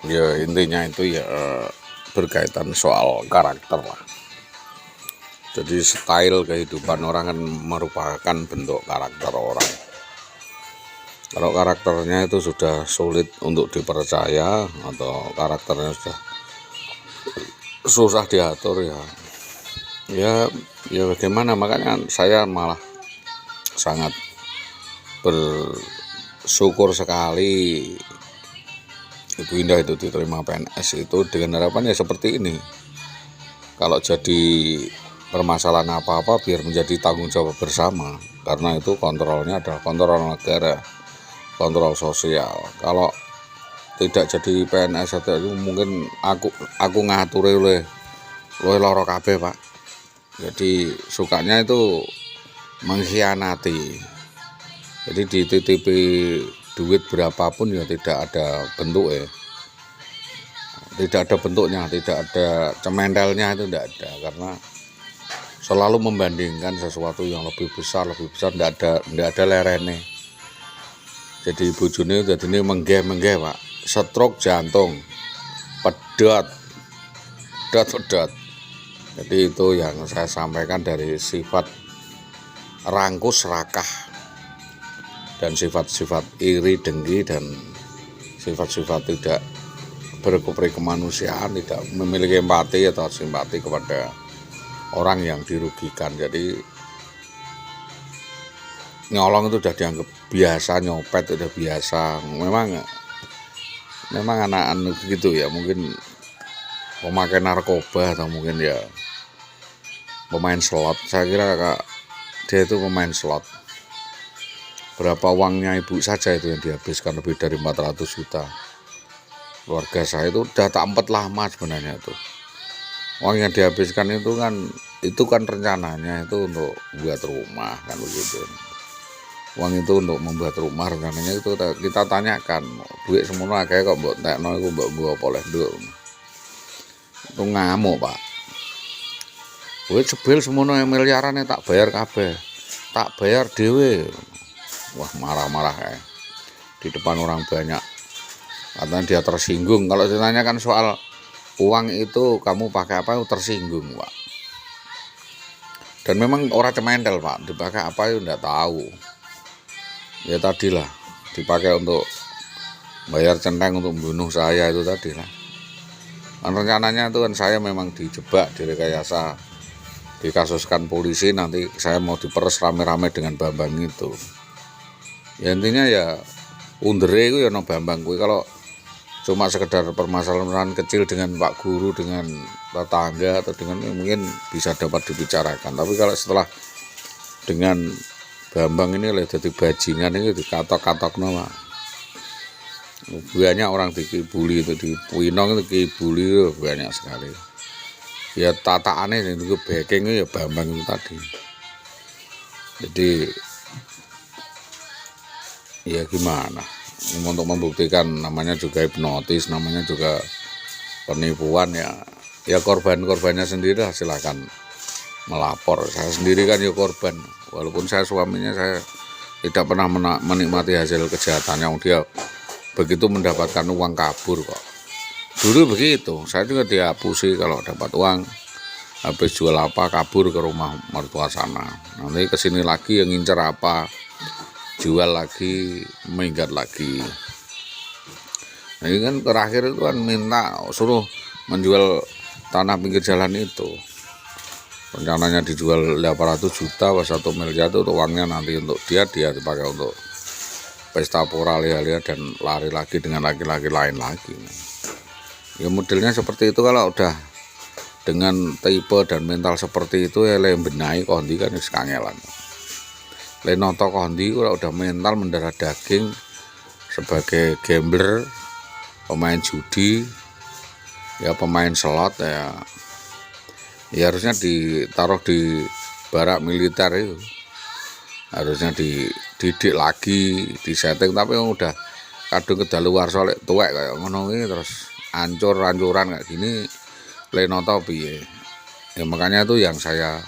Ya intinya itu ya berkaitan soal karakter lah. Jadi style kehidupan orang kan merupakan bentuk karakter orang. Kalau karakternya itu sudah sulit untuk dipercaya atau karakternya sudah susah diatur ya bagaimana, makanya saya malah sangat bersyukur sekali Ibu Indah itu diterima PNS itu dengan harapan ya seperti ini. Kalau jadi permasalahan apa-apa biar menjadi tanggung jawab bersama, karena itu kontrolnya adalah kontrol negara, kontrol sosial. Kalau tidak jadi PNS itu mungkin aku ngatur oleh loro kabeh, Pak. Jadi sukanya itu mengkhianati. Jadi dititipi duit berapapun ya tidak ada bentuk tidak ada bentuknya, tidak ada cementelnya, itu tidak ada, karena selalu membandingkan sesuatu yang lebih besar tidak ada lerene. Jadi bojone dadine menggeh Pak, stroke jantung, pedot. Jadi itu yang saya sampaikan dari sifat rangkus rakah dan sifat-sifat iri dengki dan sifat-sifat tidak berkepri kemanusiaan, tidak memiliki empati atau simpati kepada orang yang dirugikan. Jadi nyolong itu sudah dianggap biasa, nyopet udah biasa. Memang anak-anak gitu ya, mungkin pemakai narkoba atau mungkin ya pemain slot. Saya kira dia itu pemain slot. Berapa uangnya ibu saja itu yang dihabiskan, lebih dari 400 juta. Keluarga saya itu udah tak empet lama sebenarnya itu. Uang yang dihabiskan itu kan rencananya itu untuk buat rumah kan begitu. Uang itu untuk membuat rumah, rencananya itu kita tanyakan, duit semono akeh kok mbok entekno iku mbok nggo apa oleh nduk. Itu ngamuk, Pak. Duit sebil semono miliaran tak bayar kabeh. Tak bayar dhewe. Wah, marah-marah di depan orang banyak. Katanya dia tersinggung. Kalau ditanyakan soal uang itu kamu pakai apa, tersinggung, Pak. Dan memang orang cementel, Pak, dipakai apa itu enggak tahu. Ya tadilah dipakai untuk bayar centeng untuk membunuh saya itu tadilah. Dan rencananya itu kan saya memang dijebak, direkayasa, dikasuskan polisi, nanti saya mau diperes rame-rame dengan Bambang itu. Ya intinya ya undere itu ya no Bambang kuwi. Kalau cuma sekedar permasalahan kecil dengan Pak Guru, dengan tetangga atau dengan mungkin bisa dapat dibicarakan. Tapi kalau setelah dengan Bambang ini lah jadi bajingan ini dikatok-katok nama. Banyak orang dikibuli itu, di Puinong itu dikibuli itu banyak sekali. Ya tataannya itu backing ya Bambang itu tadi. Jadi ya gimana, untuk membuktikan namanya juga hipnotis, namanya juga penipuan ya korbannya sendiri lah, silakan melapor. Saya sendiri kan ya korban, walaupun saya suaminya, saya tidak pernah menikmati hasil kejahatannya. Dia begitu mendapatkan uang kabur kok. Dulu begitu, saya juga dihapusi kalau dapat uang, habis jual apa kabur ke rumah mertua sana, nanti kesini lagi yang ngincer apa, jual lagi, minggat lagi. Nah, ini kan terakhir itu kan minta suruh menjual tanah pinggir jalan itu. Rencananya dijual 800 juta atau 1 miliar itu uangnya nanti untuk dia dipakai untuk pesta pora lia-lia dan lari lagi dengan laki-laki lain lagi. Ya modelnya seperti itu. Kalau udah dengan tipe dan mental seperti itu ya benahi kondi kan wis kangelan. Lenoto kondi kalau udah mental mendarah daging sebagai gambler, pemain judi, ya pemain slot ya harusnya ditaruh di barak militer itu, harusnya dididik lagi, disetting. Tapi yang udah kadung kedaluwarsa lek tuwek kayak ngono iki terus ancur-ancuran kayak gini, Lenoto piye. Ya makanya itu yang saya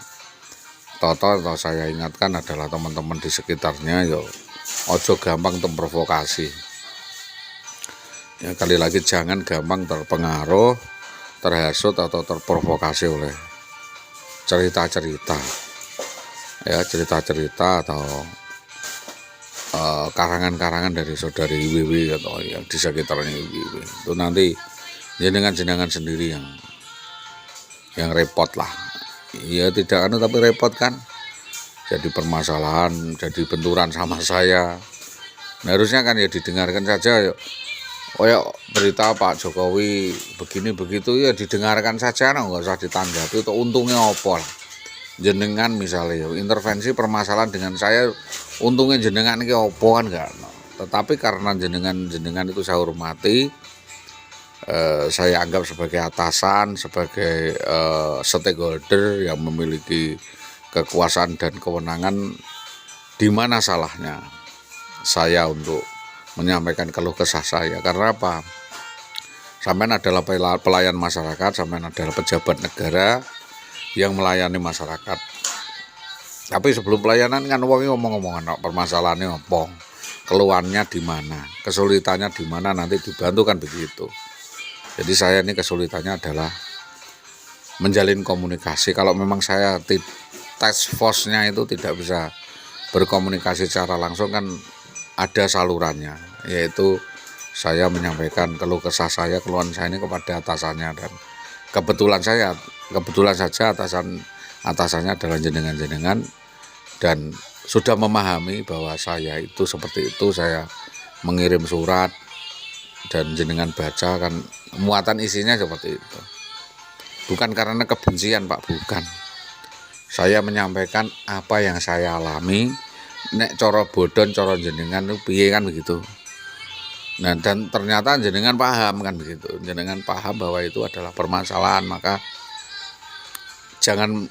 atau saya ingatkan adalah teman-teman di sekitarnya, yo ojo gampang terprovokasi. Ya, kali lagi jangan gampang terpengaruh, terhasut atau terprovokasi oleh cerita-cerita, ya cerita-cerita atau karangan-karangan dari saudari Wiwi atau yang di sekitarnya Wiwi. Itu nanti jenengan sendiri yang repot lah. Ya tidak tapi repot kan. Jadi permasalahan, jadi benturan sama saya. Nah, harusnya kan ya didengarkan saja. Oh ya, berita Pak Jokowi begini begitu ya didengarkan saja, nggak usah ditanggapi. Itu untungnya apa lah. Jenengan misalnya intervensi permasalahan dengan saya, untungnya jenengan ini apa kan enggak. Tetapi karena jenengan itu saya hormati, saya anggap sebagai atasan, sebagai stakeholder yang memiliki kekuasaan dan kewenangan. Di mana salahnya saya untuk menyampaikan keluh kesah saya? Karena apa? Sampean adalah pelayan masyarakat, sampean adalah pejabat negara yang melayani masyarakat. Tapi sebelum pelayanan kan wong ngomong-ngomong permasalahannya apa, keluhannya di mana, kesulitannya di mana, nanti dibantu kan begitu. Jadi saya ini kesulitannya adalah menjalin komunikasi. Kalau memang saya task force-nya itu tidak bisa berkomunikasi secara langsung, kan ada salurannya, yaitu saya menyampaikan keluh kesah saya, keluhan saya ini kepada atasannya, dan kebetulan saja atasannya adalah jenengan dan sudah memahami bahwa saya itu seperti itu. Saya mengirim surat dan jenengan baca kan, muatan isinya seperti itu. Bukan karena kebencian Pak, bukan. Saya menyampaikan apa yang saya alami, nek coro bodon coro jenengan itu piye kan begitu. Nah, dan ternyata jenengan paham kan begitu. Jenengan paham bahwa itu adalah permasalahan, maka jangan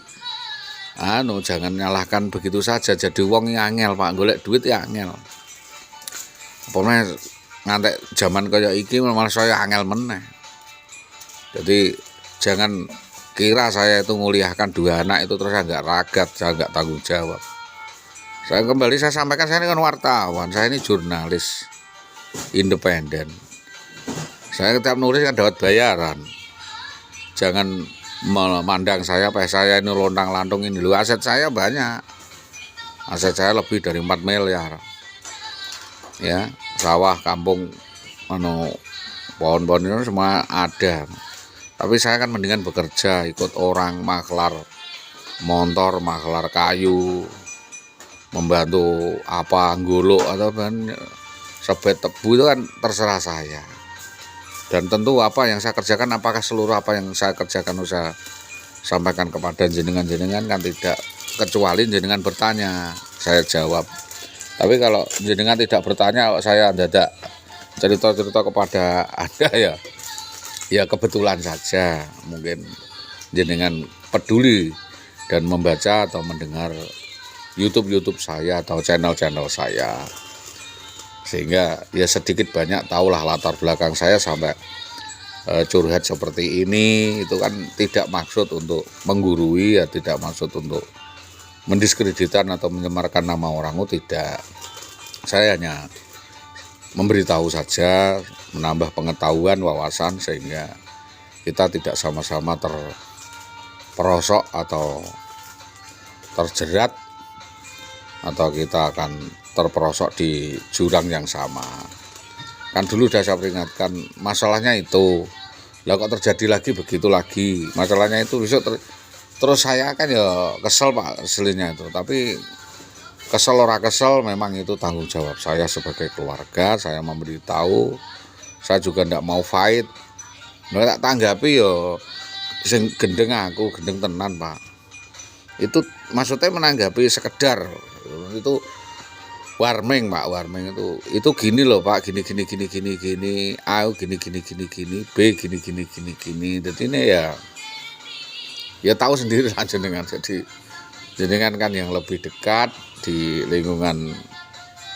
nyalahkan begitu saja. Jadi wong angel Pak, golek duit ya angel. Pokoknya ngantek zaman kaya iki malah saya angel meneh. Jadi jangan kira saya itu nguliahkan 2 anak itu terus saya nggak ragat, saya nggak tanggung jawab. Saya sampaikan, saya ini kan wartawan, saya ini jurnalis independen. Saya setiap nulis kan dapat bayaran. Jangan memandang saya ini lontang-lantung ini. Loh, aset saya banyak. Aset saya lebih dari 4 miliar. Ya, sawah, kampung, pohon-pohon itu semua ada. Tapi saya kan mendingan bekerja, ikut orang, maklar motor, maklar kayu, membantu golok atau sebet tebu, itu kan terserah saya. Dan tentu apa yang saya kerjakan, apakah seluruh apa yang saya kerjakan saya sampaikan kepada jenengan kan tidak, kecuali jenengan bertanya saya jawab. Tapi kalau jenengan tidak bertanya, saya dadak cerita-cerita kepada Anda ya kebetulan saja mungkin jenengan peduli dan membaca atau mendengar YouTube saya atau channel saya, sehingga ya sedikit banyak tahulah latar belakang saya sampai curhat seperti ini. Itu kan tidak maksud untuk menggurui, ya tidak maksud untuk mendiskreditkan atau mencemarkan nama orang, tidak. Saya hanya memberitahu saja, menambah pengetahuan, wawasan, sehingga kita tidak sama-sama terperosok atau terjerat, atau kita akan terperosok di jurang yang sama. Kan dulu sudah saya peringatkan, masalahnya itu. Lah kok terjadi lagi begitu lagi. Masalahnya itu besok terus saya kan ya kesel Pak, aslinya itu. Tapi kesel ora kesel, memang itu tanggung jawab saya sebagai keluarga. Saya memberitahu, saya juga ndak mau fight. Nah, tak tanggapi sing gendeng tenan Pak. Itu maksudnya menanggapi sekedar itu warming Pak, warming itu gini loh Pak, gini A gini B gini. Jadi ini ya tahu sendiri lah jenengan. Jadi jenengan kan yang lebih dekat di lingkungan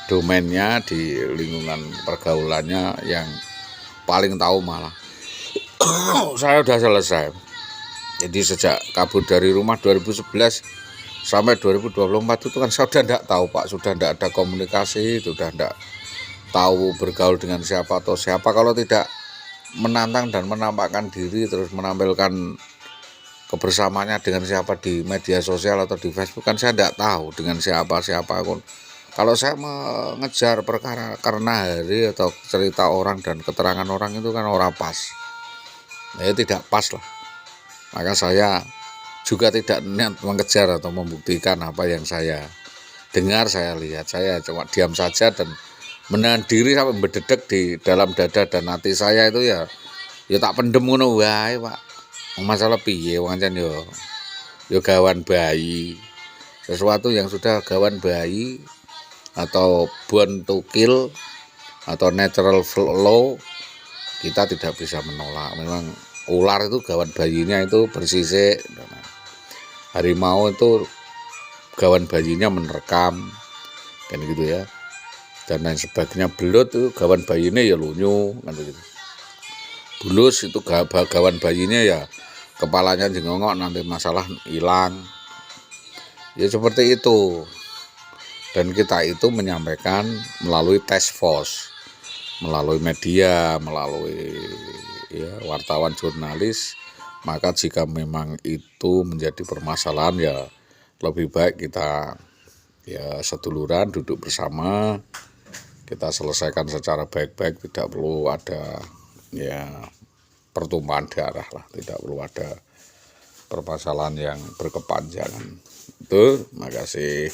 domainnya, di lingkungan pergaulannya, yang paling tahu malah. Saya udah selesai. Jadi sejak kabur dari rumah 2011 sampai 2024 itu kan saya sudah tidak tahu Pak, sudah tidak ada komunikasi, sudah tidak tahu bergaul dengan siapa atau siapa. Kalau tidak menantang dan menampakkan diri terus menampilkan kebersamaannya dengan siapa di media sosial atau di Facebook, kan saya tidak tahu dengan siapa pun. Kalau saya mengejar perkara karena hari atau cerita orang dan keterangan orang itu kan orang pas, ya tidak pas lah. Maka saya juga tidak niat mengejar atau membuktikan apa yang saya dengar, saya lihat. Saya cuma diam saja dan menahan diri sampai berdedek di dalam dada dan hati saya itu ya tak pendem ngono wae, Pak. Masalah piye wong ancen yo gawan bayi. Sesuatu yang sudah gawan bayi atau born to kill atau natural law, kita tidak bisa menolak. Memang ular itu gawan bayinya itu bersisik, harimau itu gawan bayinya menerkam, kan gitu ya, dan lain sebagainya. Belut itu gawan bayinya ya lunyu, kan gitu. Bulus itu gawan bayinya ya kepalanya jengongok, nanti masalah hilang. Ya seperti itu. Dan kita itu menyampaikan melalui task force, melalui media, melalui ya wartawan, jurnalis. Maka jika memang itu menjadi permasalahan, ya lebih baik kita ya seduluran duduk bersama, kita selesaikan secara baik-baik, tidak perlu ada ya pertumpahan darah lah, tidak perlu ada permasalahan yang berkepanjangan. Itu, makasih.